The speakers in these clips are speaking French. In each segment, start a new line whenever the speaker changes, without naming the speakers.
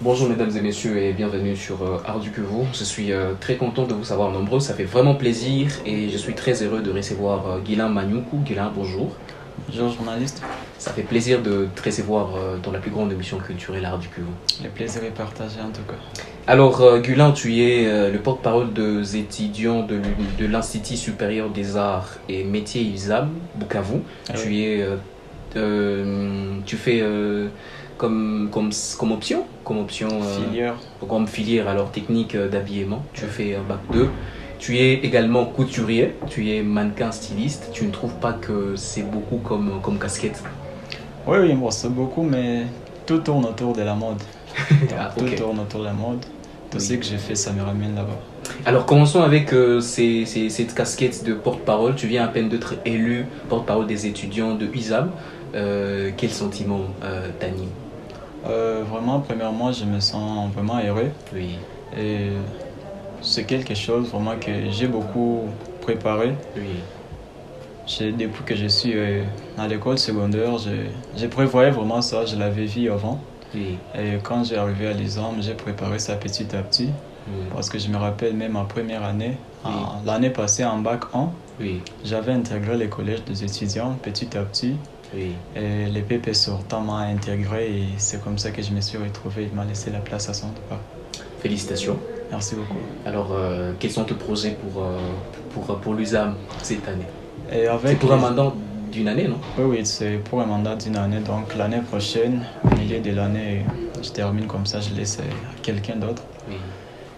Bonjour mesdames et messieurs et bienvenue sur Ardu que vous. Je suis très content de vous savoir nombreux, ça fait vraiment plaisir et je suis très heureux de recevoir Guilain Manyuku. Guilain, bonjour.
Bonjour journaliste,
Ça fait plaisir de te recevoir dans la plus grande émission culturelle Ardu que vous.
le plaisir est partagé en tout cas.
Alors Guilain, tu es le porte-parole des étudiants de l'Institut supérieur des arts et métiers ISAM, Bukavu.
Ah
Tu
oui.
es, tu fais comme option,
Filière,
comme filière alors technique d'habillement, tu fais un bac 2. Tu es également couturier, tu es mannequin styliste. Tu ne trouves pas que c'est beaucoup comme casquette?
oui, bon, c'est beaucoup, mais tout tourne autour de la mode.
Ah,
Tout
ok.
tourne autour de la mode. Tout
Oui.
ce que j'ai fait, ça me ramène là-bas.
Alors commençons avec cette casquette de porte-parole. Tu viens à peine d'être élu porte-parole des étudiants de ISAM. Quel sentiment t'anime?
Vraiment, premièrement, je me sens vraiment heureux.
Oui,
Et c'est quelque chose vraiment que j'ai beaucoup préparé.
oui,
Depuis que je suis à l'école secondaire, je prévoyais vraiment ça, je l'avais vu avant.
oui,
Et quand j'ai arrivé à l'ISAM, j'ai préparé ça petit à petit.
oui,
Parce que je me rappelle même en première année,
Oui.
l'année passée en bac 1,
oui,
j'avais intégré les collèges des étudiants petit à petit.
oui.
Et les PP sortants m'ont intégré et c'est comme ça que je me suis retrouvé. Il m'a laissé la place à son départ.
Félicitations.
Merci beaucoup.
Alors, quels sont tes projets pour l'USAM cette année?
Et
C'est
avec
pour un mandat d'une année, non?
Oui, oui, c'est pour un mandat d'une année. Donc l'année prochaine, au milieu de l'année, je termine comme ça, je laisse à quelqu'un d'autre.
Oui,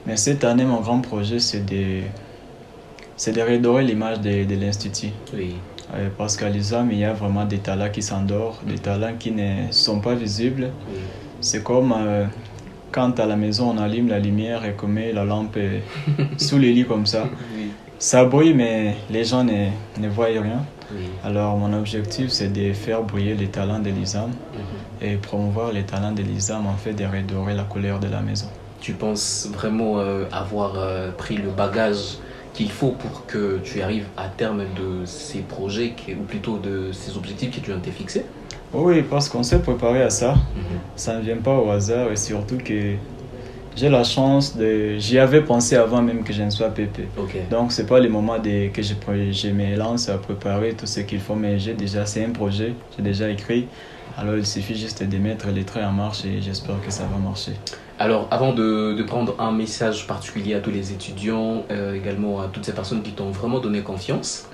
Mais cette année, mon grand projet, c'est de redorer l'image de l'Institut.
oui,
Parce qu'à l'ISAM, il y a vraiment des talents qui s'endorment, des talents qui ne sont pas visibles.
oui.
C'est comme quand à la maison on allume la lumière et qu'on met la lampe sous le lit comme ça.
Oui,
Ça brille, mais les gens ne voient rien.
oui.
Alors mon objectif, c'est de faire briller les talents de l'ISAM
Mhm.
et promouvoir les talents de l'ISAM en fait de redorer la couleur de la maison.
Tu penses vraiment avoir pris le bagage qu'il faut pour que tu arrives à terme de ces projets, ou plutôt de ces objectifs que tu as fixés?
Oui, parce qu'on s'est préparé à ça.
Mhm.
Ça ne vient pas au hasard et surtout que j'ai la chance de... J'y avais pensé avant même que je ne sois PP.
Ok.
Donc c'est pas le moment que je me lance à préparer tout ce qu'il faut, mais c'est un projet, j'ai déjà écrit. Alors il suffit juste de mettre les traits en marche et j'espère que ça va marcher.
Alors, avant de prendre un message particulier à tous les étudiants, également à toutes ces personnes qui t'ont vraiment donné confiance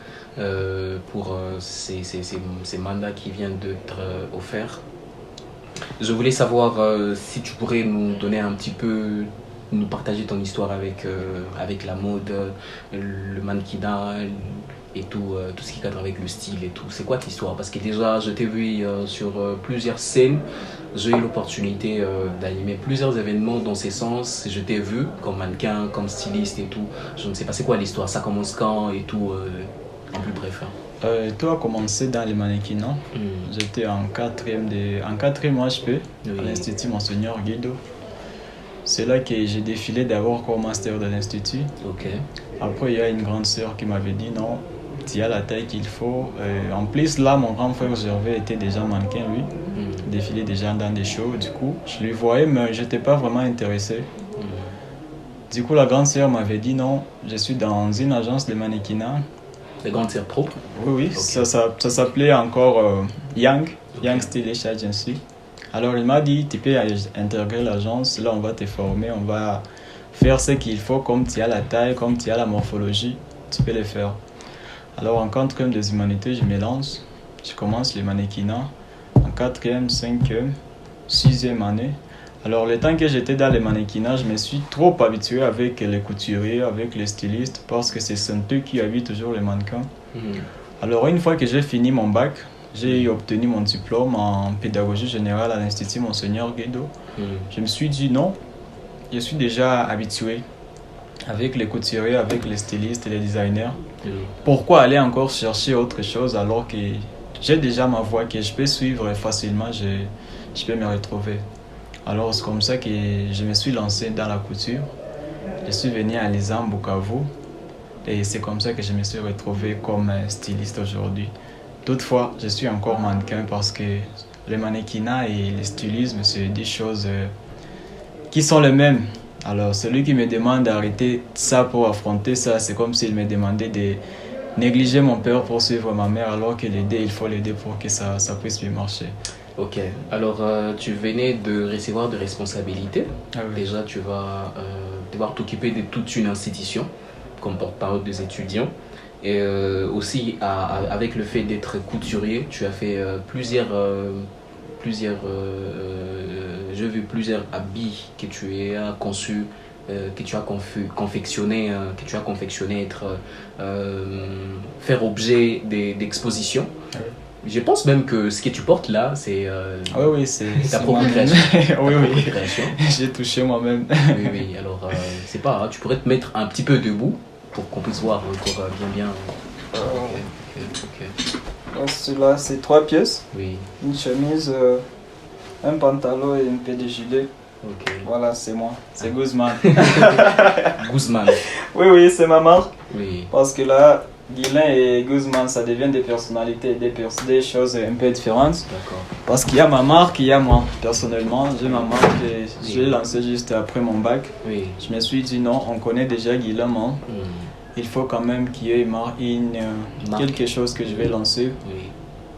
pour ces mandats qui viennent d'être offerts, je voulais savoir si tu pourrais nous donner un petit peu, nous partager ton histoire avec la mode, le mannequinat et tout ce qui cadre avec le style et tout. C'est quoi ta histoire? Parce que déjà, je t'ai vu sur plusieurs scènes. J'ai eu l'opportunité d'animer plusieurs événements dans ces sens. Je t'ai vu comme mannequin, comme styliste et tout. Je ne sais pas c'est quoi l'histoire, ça commence quand et tout, en plus bref. Hein.
Tout a commencé dans le mannequinat. J'étais en quatrième HP
Oui.
à l'Institut Monseigneur Guido. C'est là que j'ai défilé d'abord comme master de l'Institut.
Ok.
Après, il y a une grande sœur qui m'avait dit non, tu as la taille qu'il faut. En plus, là, mon grand frère Gervais était déjà mannequin, lui, défilé déjà dans des shows. Du coup, je lui voyais, mais je n'étais pas vraiment intéressé. Du coup, la grande sœur m'avait dit non, je suis dans une agence de mannequinat.
Les grandes sœurs pro.
Oui, oui,
Ok.
ça s'appelait encore Young
Ok.
Stylish Agency. Alors, il m'a dit, tu peux intégrer l'agence, là, on va te former, on va faire ce qu'il faut, comme tu as la taille, comme tu as la morphologie, tu peux le faire. Alors, en quatrième des humanités, je me lance, je commence le mannequinat en quatrième, cinquième, sixième année. Alors, le temps que j'étais dans le mannequinat, je me suis trop habitué avec les couturiers, avec les stylistes, parce que c'est eux qui habillent toujours les mannequins. Alors, une fois que j'ai fini mon bac, j'ai obtenu mon diplôme en pédagogie générale à l'Institut Monseigneur Guido. Je me suis dit non, je suis déjà habitué avec les couturiers, avec les stylistes et les designers. Pourquoi aller encore chercher autre chose alors que j'ai déjà ma voie que je peux suivre facilement, je peux me retrouver. Alors c'est comme ça que je me suis lancé dans la couture. Je suis venu à l'ISAM Bukavu et c'est comme ça que je me suis retrouvé comme styliste aujourd'hui. Toutefois, je suis encore mannequin parce que le mannequinat et le stylisme, c'est des choses qui sont les mêmes. Alors, celui qui me demande d'arrêter ça pour affronter ça, c'est comme s'il me demandait de négliger mon père pour suivre ma mère, alors que l'aider, il faut l'aider pour que ça puisse bien marcher.
Ok, alors tu venais de recevoir des responsabilités.
Ah oui.
Déjà, tu vas devoir t'occuper de toute une institution comme porte-parole des étudiants. Et aussi, avec le fait d'être couturier, tu as fait j'ai vu plusieurs habits que tu as conçus, que tu as confectionné, faire objet d'expositions.
Ah oui.
Je pense même que ce que tu portes là, c'est
Oui, c'est
ta propre création.
Oui,
Ta
oui.
propre création.
J'ai touché moi-même.
Oui, oui. Alors, c'est pas, hein, tu pourrais te mettre un petit peu debout pour qu'on puisse voir encore bien. Ok.
Celui-là, c'est 3 pièces.
Oui,
Une chemise, un pantalon et un peu de gilet.
ok.
Voilà, c'est moi. C'est Guzman.
Guzman.
Oui, c'est ma marque.
Oui,
Parce que là, Guilain et Guzman, ça devient des personnalités, des choses un peu différentes.
d'accord.
Parce qu'il y a ma marque, il y a moi. Personnellement, j'ai ma marque et je l'ai lancée juste après mon bac.
Oui.
Je me suis dit non, on connaît déjà Guilain, moi. Il faut quand même qu'il y ait
Marque.
quelque chose que je vais lancer
Oui.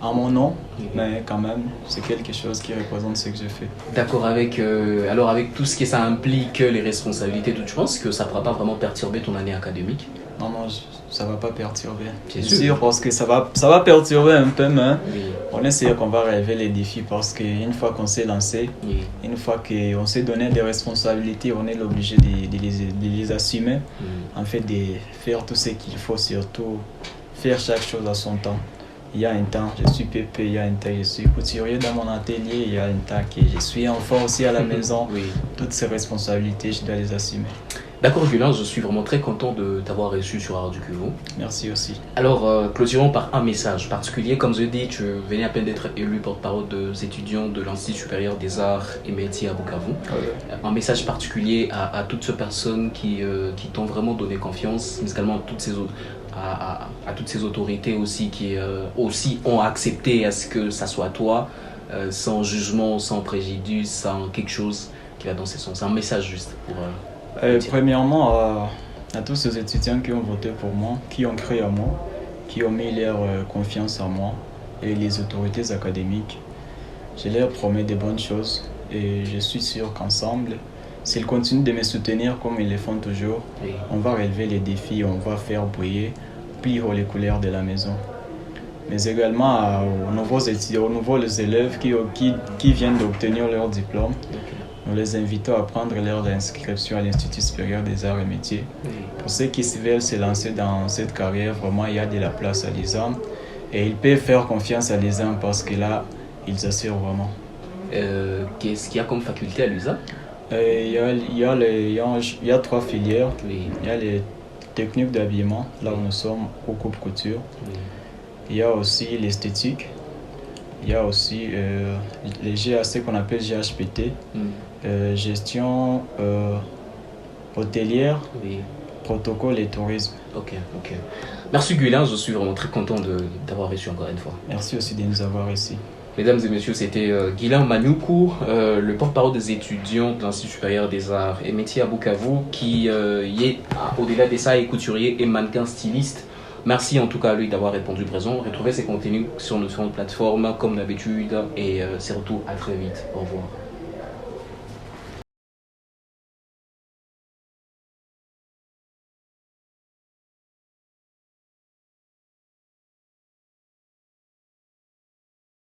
à mon nom.
Oui.
Mais quand même, c'est quelque chose qui représente ce que je fais.
D'accord, alors avec tout ce que ça implique, les responsabilités, tout, tu penses que ça ne pourra pas vraiment perturber ton année académique?
Non, ça va pas perturber.
Bien
C'est
sûr.
sûr, parce que ça va perturber un peu, mais
Oui,
on essaie qu'on va relever les défis parce qu'une fois qu'on s'est lancé,
oui.
une fois qu'on s'est donné des responsabilités, on est obligé de les assumer. En fait, de faire tout ce qu'il faut, surtout faire chaque chose à son temps. Il y a un temps, je suis pépé, il y a un temps, je suis couturier dans mon atelier, il y a un temps que je suis enfant aussi à la maison.
Oui.
Toutes ces responsabilités, je dois les assumer.
D'accord, Gulin, je suis vraiment très content de t'avoir reçu sur Radio Cuvo.
Merci aussi.
Alors, clôturons par un message particulier. Comme je dis, tu venais à peine d'être élu porte-parole des étudiants de l'Institut supérieur des arts et métiers à Bukavu. Un message particulier à toutes ces personnes qui t'ont vraiment donné confiance, mais également à toutes ces autorités aussi qui aussi ont accepté à ce que ça soit toi, sans jugement, sans préjudice, sans quelque chose qui va dans ce sens. Un message juste pour...
Premièrement, à tous ces étudiants qui ont voté pour moi, qui ont cru à moi, qui ont mis leur confiance en moi, et les autorités académiques, je leur promets de bonnes choses et je suis sûr qu'ensemble, s'ils continuent de me soutenir comme ils le font toujours,
Oui.
on va relever les défis, on va faire briller plus haut les couleurs de la maison. Mais également aux nouveaux étudiants, aux nouveaux élèves qui viennent d'obtenir leur diplôme.
Ok.
Nous les invitons à prendre leur inscription à l'Institut supérieur des arts et métiers.
Oui.
Pour ceux qui veulent se lancer dans cette carrière, vraiment, il y a de la place à l'ISAM. Et ils peuvent faire confiance à l'ISAM parce que là, ils assurent vraiment.
Qu'est-ce qu'il y a comme faculté à l'USA?
Il y a 3 filières.
Oui.
Il y a les techniques d'habillement, là où nous sommes, au coupe-couture.
Oui.
Il y a aussi l'esthétique. Il y a aussi les GAC qu'on appelle GHPT. Gestion hôtelière,
Oui.
protocole et tourisme.
Ok. Merci Gulin, je suis vraiment très content d'avoir reçu encore une fois.
Merci aussi de nous avoir ici.
Mesdames et messieurs, c'était Guylain Manioukou, le porte-parole des étudiants de l'Institut supérieur des arts et métiers à Bukavu, qui est, au-delà de ça, est couturier et mannequin styliste. Merci en tout cas à lui d'avoir répondu présent. Retrouvez ses contenus sur nos différentes plateformes comme d'habitude et surtout à très vite. Au revoir.